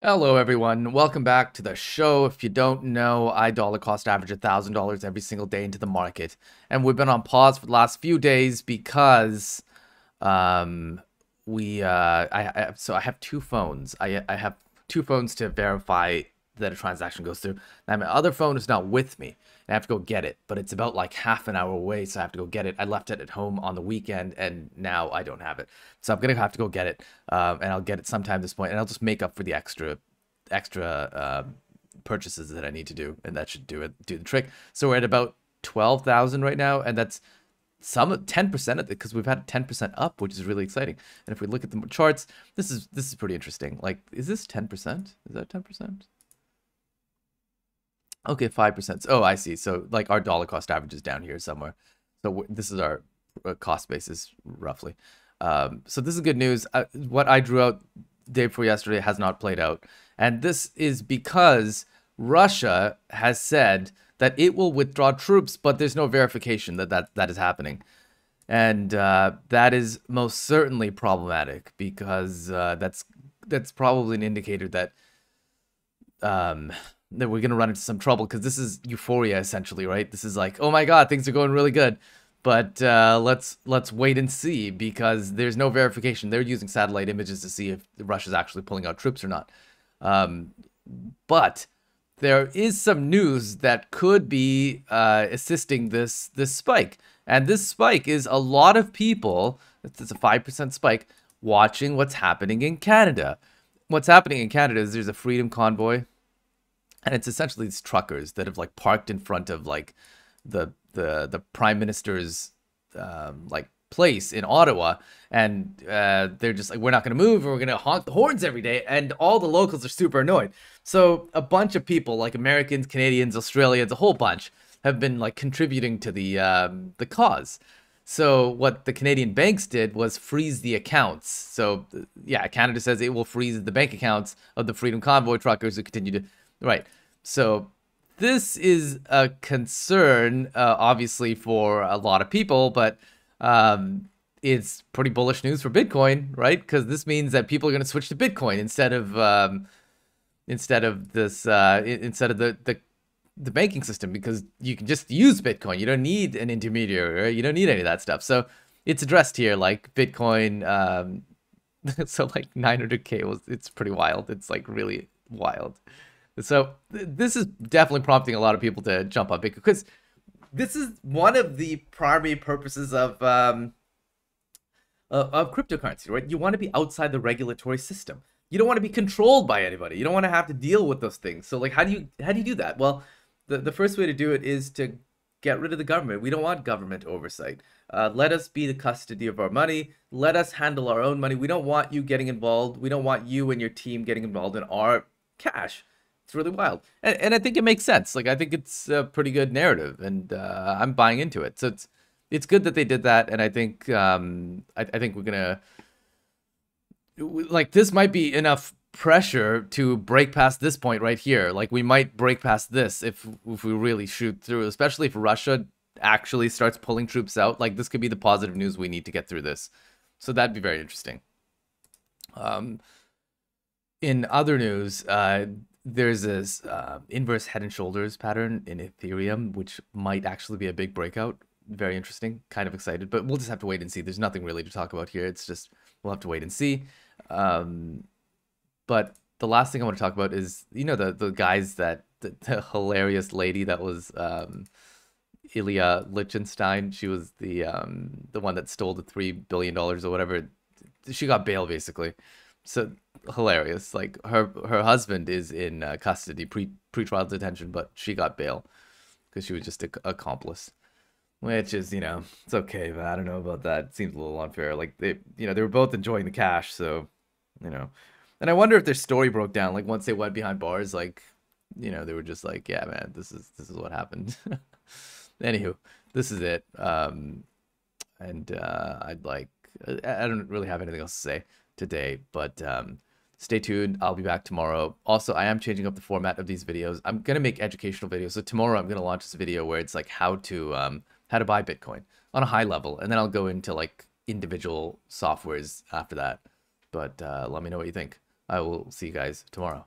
Hello, everyone. Welcome back to the show. If you don't know, I dollar cost average $1,000 every single day into the market, and we've been on pause for the last few days because um, I have two phones. I have two phones to verify that a transaction goes through. Now my other phone is not with me. I have to go get it, but it's about like half an hour away, so I have to go get it. I left it at home on the weekend, and now I don't have it, so I'm gonna have to go get it, and I'll get it sometime this point, and I'll just make up for the extra purchases that I need to do, and that should do the trick. So we're at about 12,000 right now, and that's some 10% of it because we've had 10% up, which is really exciting. And if we look at the charts, this is pretty interesting. Like, is this 10%? Is that 10%? Okay, 5%. Oh, I see. So like our dollar cost average is down here somewhere. So this is our cost basis roughly. So this is good news. What I drew out day before yesterday has not played out. And this is because Russia has said that it will withdraw troops, but there's no verification that is happening. And that is most certainly problematic because that's probably an indicator that we're gonna run into some trouble because this is euphoria essentially, right? This is like, oh my God, things are going really good, but let's wait and see because there's no verification. They're using satellite images to see if Russia's actually pulling out troops or not. Um, but there is some news that could be assisting this spike, and this spike is a lot of people. It's a 5% spike watching what's happening in Canada. What's happening in Canada is there's a freedom convoy, and it's essentially these truckers that have like parked in front of like the prime minister's like place in Ottawa, and they're just like, we're not going to move, and we're going to honk the horns every day, and all the locals are super annoyed. So a bunch of people, like Americans, Canadians, Australians, a whole bunch, have been like contributing to the cause. So what the Canadian banks did was freeze the accounts. So yeah, Canada says it will freeze the bank accounts of the Freedom Convoy truckers who continue to, right. So this is a concern, obviously, for a lot of people, but it's pretty bullish news for Bitcoin, right? Because this means that people are going to switch to Bitcoin instead of the banking system, because you can just use Bitcoin. You don't need an intermediary, right? You don't need any of that stuff. So it's addressed here, like Bitcoin. So like 900K it's pretty wild. It's like really wild. So this is definitely prompting a lot of people to jump on Bitcoin because this is one of the primary purposes of cryptocurrency, right? You want to be outside the regulatory system. You don't want to be controlled by anybody. You don't want to have to deal with those things. So like, how do you do that? Well, the first way to do it is to get rid of the government. We don't want government oversight. Let us be the custody of our money. Let us handle our own money. We don't want you getting involved. We don't want you and your team getting involved in our cash. It's really wild, and I think it makes sense. Like, I think it's a pretty good narrative, and I'm buying into it. So it's good that they did that, and I think I think we're gonna, like, this might be enough pressure to break past this point right here. Like, we might break past this if we really shoot through, especially if Russia actually starts pulling troops out. Like, this could be the positive news we need to get through this. So that'd be very interesting. Um, in other news, there's this inverse head and shoulders pattern in Ethereum, which might actually be a big breakout. Very interesting, kind of excited, but we'll just have to wait and see. There's nothing really to talk about here. It's just, we'll have to wait and see. Um, but the last thing I want to talk about is, you know, the guys that, the hilarious lady that was Ilya Lichtenstein. She was the one that stole the $3 billion or whatever. She got bail basically. So hilarious. Like, her husband is in custody, pre-trial detention, but she got bail because she was just an accomplice. Which is, you know, it's okay, but I don't know about that. It seems a little unfair. Like, they were both enjoying the cash, so, you know. And I wonder if their story broke down. Like, once they went behind bars, like, you know, they were just like, yeah, man, this is what happened. Anywho, this is it. And I don't really have anything else to say today, but stay tuned. I'll be back tomorrow. Also, I am changing up the format of these videos. I'm gonna make educational videos. So tomorrow I'm gonna launch this video where it's like how to buy Bitcoin on a high level, and then I'll go into like individual softwares after that. But let me know what you think. I will see you guys tomorrow.